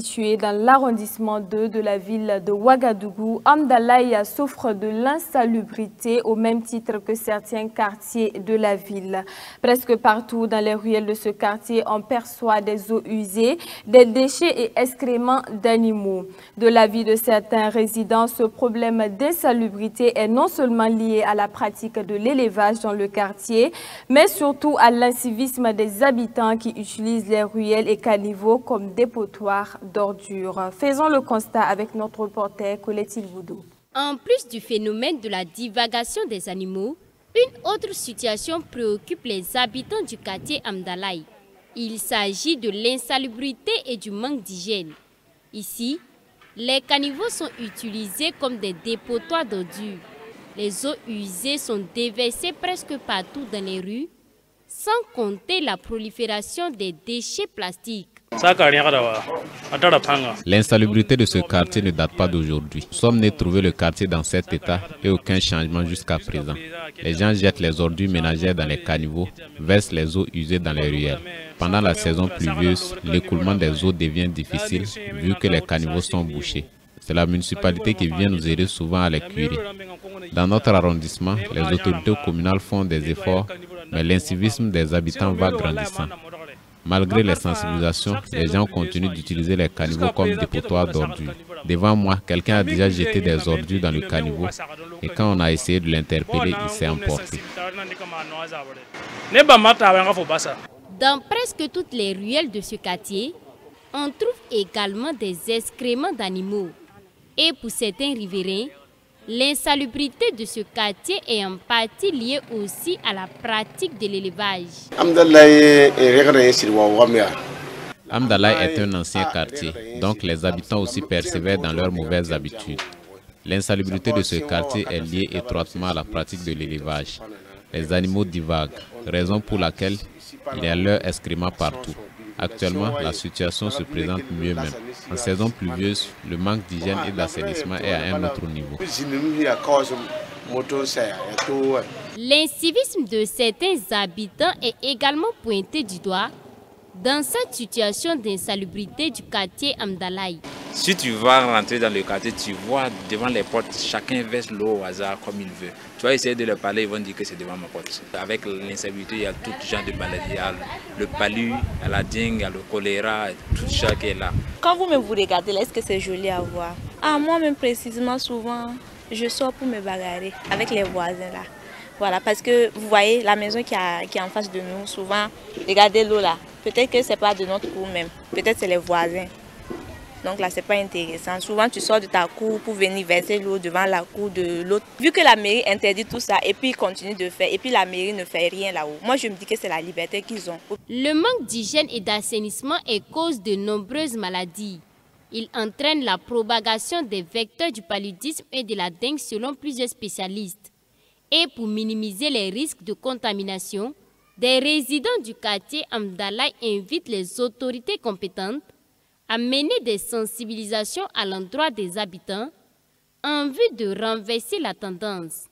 situé dans l'arrondissement 2 de la ville de Ouagadougou, Hamdalaye souffre de l'insalubrité au même titre que certains quartiers de la ville. Presque partout dans les ruelles de ce quartier, on perçoit des eaux usées, des déchets et excréments d'animaux. De l'avis de certains résidents, ce problème d'insalubrité est non seulement lié à la pratique de l'élevage dans le quartier, mais surtout à l'incivisme des habitants qui utilisent les ruelles et caniveaux comme dépotoirs d'ordures. Faisons le constat avec notre reporter Colette Ilvoudou. En plus du phénomène de la divagation des animaux, une autre situation préoccupe les habitants du quartier Hamdalaye. Il s'agit de l'insalubrité et du manque d'hygiène. Ici, les caniveaux sont utilisés comme des dépotoirs d'ordures. Les eaux usées sont déversées presque partout dans les rues, sans compter la prolifération des déchets plastiques. L'insalubrité de ce quartier ne date pas d'aujourd'hui. Nous sommes nés trouver le quartier dans cet état et aucun changement jusqu'à présent. Les gens jettent les ordures ménagères dans les caniveaux, versent les eaux usées dans les ruelles. Pendant la saison pluvieuse, l'écoulement des eaux devient difficile vu que les caniveaux sont bouchés. C'est la municipalité qui vient nous aider souvent à les curer. Dans notre arrondissement, les autorités communales font des efforts, mais l'incivisme des habitants va grandissant. Malgré les sensibilisations, les gens continuent d'utiliser les caniveaux comme dépotoirs d'ordures. Devant moi, quelqu'un a déjà jeté des ordures dans le caniveau et quand on a essayé de l'interpeller, il s'est emporté. Dans presque toutes les ruelles de ce quartier, on trouve également des excréments d'animaux. Et pour certains riverains, l'insalubrité de ce quartier est en partie liée aussi à la pratique de l'élevage. Hamdalaye est un ancien quartier, donc les habitants aussi persévèrent dans leurs mauvaises habitudes. L'insalubrité de ce quartier est liée étroitement à la pratique de l'élevage. Les animaux divaguent, raison pour laquelle il y a leurs excréments partout. Actuellement, la situation se présente mieux même. En saison pluvieuse, le manque d'hygiène et d'assainissement est à un autre niveau. L'incivisme de certains habitants est également pointé du doigt dans cette situation d'insalubrité du quartier Hamdalaye. Si tu vas rentrer dans le quartier, tu vois devant les portes, chacun verse l'eau au hasard comme il veut. Tu vas essayer de leur parler, ils vont dire que c'est devant ma porte. Avec l'insalubrité, il y a tout genre de maladies. Il y a le palu, il y a la dengue, il y a le choléra, tout ça qui est là. Quand vous regardez là, est-ce que c'est joli à voir? Moi-même précisément, souvent, je sors pour me bagarrer avec les voisins là. Voilà, parce que vous voyez la maison qui est en face de nous, souvent, regardez l'eau là. Peut-être que ce n'est pas de notre cour même, peut-être c'est les voisins. Donc là, ce n'est pas intéressant. Souvent, tu sors de ta cour pour venir verser l'eau devant la cour de l'autre. Vu que la mairie interdit tout ça et puis ils continuent de faire, et puis la mairie ne fait rien là-haut. Moi, je me dis que c'est la liberté qu'ils ont. Le manque d'hygiène et d'assainissement est cause de nombreuses maladies. Il entraîne la propagation des vecteurs du paludisme et de la dengue selon plusieurs spécialistes. Et pour minimiser les risques de contamination, des résidents du quartier Hamdalaye invitent les autorités compétentes à mener des sensibilisations à l'endroit des habitants en vue de renverser la tendance.